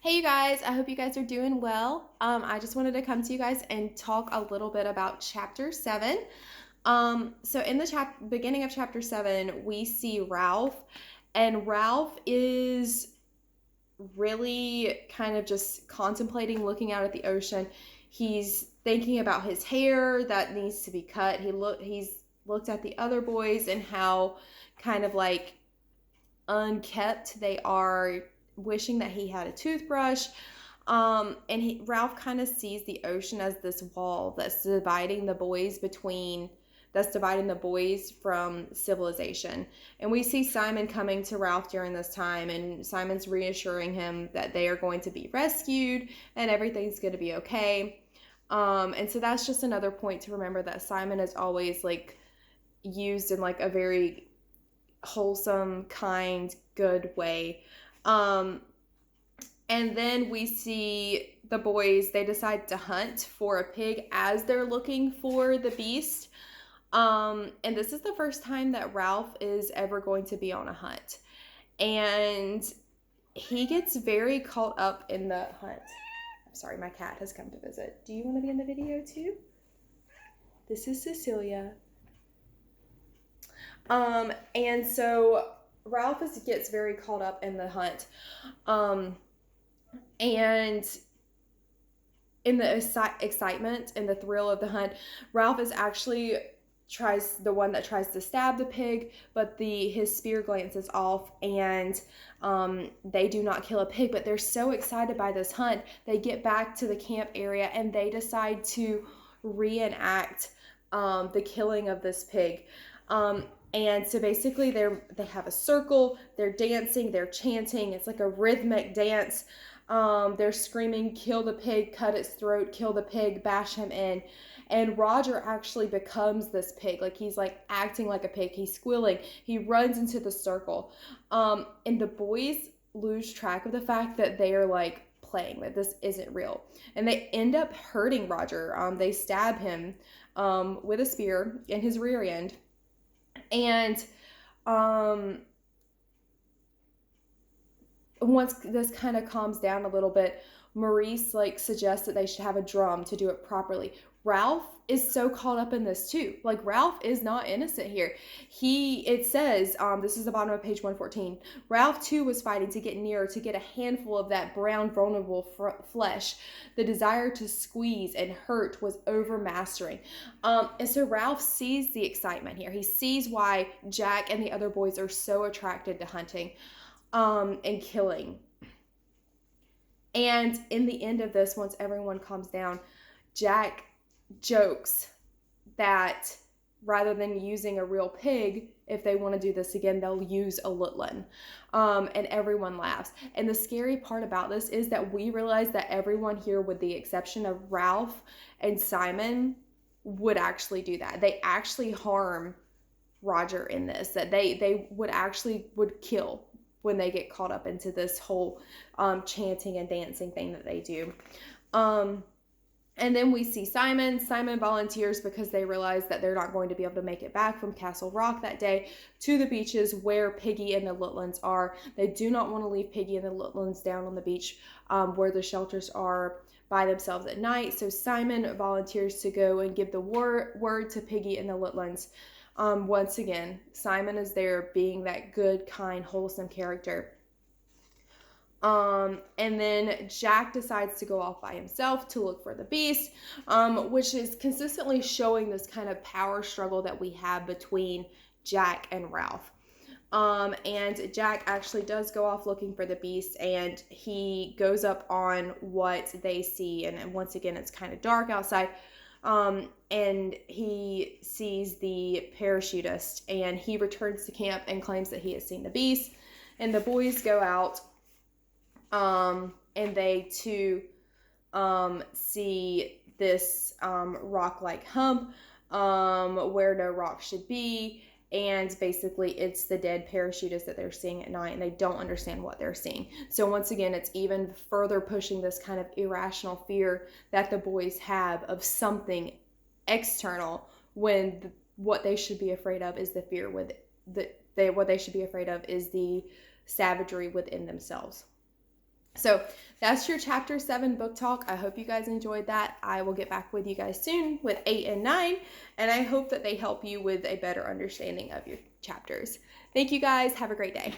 Hey you guys, I hope you guys are doing well. I just wanted to come to you guys and talk a little bit about chapter 7. So in the beginning of chapter 7, we see Ralph, and Ralph is really kind of just contemplating, looking out at the ocean. He's thinking about his hair that needs to be cut. He's looked at the other boys and how kind of like unkept they are, wishing that he had a toothbrush. Ralph kind of sees the ocean as this wall that's dividing the boys from civilization. And we see Simon coming to Ralph during this time, and Simon's reassuring him that they are going to be rescued and everything's going to be okay. And so that's just another point to remember, that Simon is always like used in like a very wholesome, kind, good way. And then we see the boys, they decide to hunt for a pig as they're looking for the beast. And this is the first time that Ralph is ever going to be on a hunt. And he gets very caught up in the hunt. I'm sorry, my cat has come to visit. Do you want to be in the video too? This is Cecilia. And so Ralph gets very caught up in the hunt. And in the excitement and the thrill of the hunt, Ralph is actually the one that tries to stab the pig, but his spear glances off, and they do not kill a pig. But they're so excited by this hunt, they get back to the camp area and they decide to reenact the killing of this pig. And so basically they have a circle, they're dancing, they're chanting, it's like a rhythmic dance. They're screaming, kill the pig, cut its throat, kill the pig, bash him in. And Roger actually becomes this pig. Like, he's like acting like a pig. He's squealing. He runs into the circle. And the boys lose track of the fact that they are like playing, that this isn't real. And they end up hurting Roger. They stab him with a spear in his rear end. And once this kind of calms down a little bit, Maurice like suggests that they should have a drum to do it properly. Ralph is so caught up in this too. Like, Ralph is not innocent here. It says, this is the bottom of page 114, Ralph too was fighting to get nearer, to get a handful of that brown vulnerable flesh. The desire to squeeze and hurt was overmastering. And so Ralph sees the excitement here. He sees why Jack and the other boys are so attracted to hunting and killing. And in the end of this, once everyone calms down, Jack jokes that rather than using a real pig, if they want to do this again, they'll use a Lutlin. And everyone laughs. And the scary part about this is that we realize that everyone here, with the exception of Ralph and Simon, would actually do that. They actually harm Roger in this, that they would kill when they get caught up into this whole chanting and dancing thing that they do. And then we see Simon. Simon volunteers because they realize that they're not going to be able to make it back from Castle Rock that day to the beaches where Piggy and the Lutlins are. They do not want to leave Piggy and the Lutlins down on the beach where the shelters are by themselves at night. So Simon volunteers to go and give the word to Piggy and the Lutlins. Once again, Simon is there being that good, kind, wholesome character. And then Jack decides to go off by himself to look for the beast, which is consistently showing this kind of power struggle that we have between Jack and Ralph. And Jack actually does go off looking for the beast, and he goes up on what they see. And once again, it's kind of dark outside. And he sees the parachutist, and he returns to camp and claims that he has seen the beast. And the boys go out, and they too see this rock-like hump where no rock should be. And basically it's the dead parachutist that they're seeing at night, and they don't understand what they're seeing. So once again, it's even further pushing this kind of irrational fear that the boys have of something external, when what they should be afraid of is the fear what they should be afraid of is the savagery within themselves. So that's your chapter 7 book talk. I hope you guys enjoyed that. I will get back with you guys soon with 8 and 9, and I hope that they help you with a better understanding of your chapters. Thank you guys. Have a great day.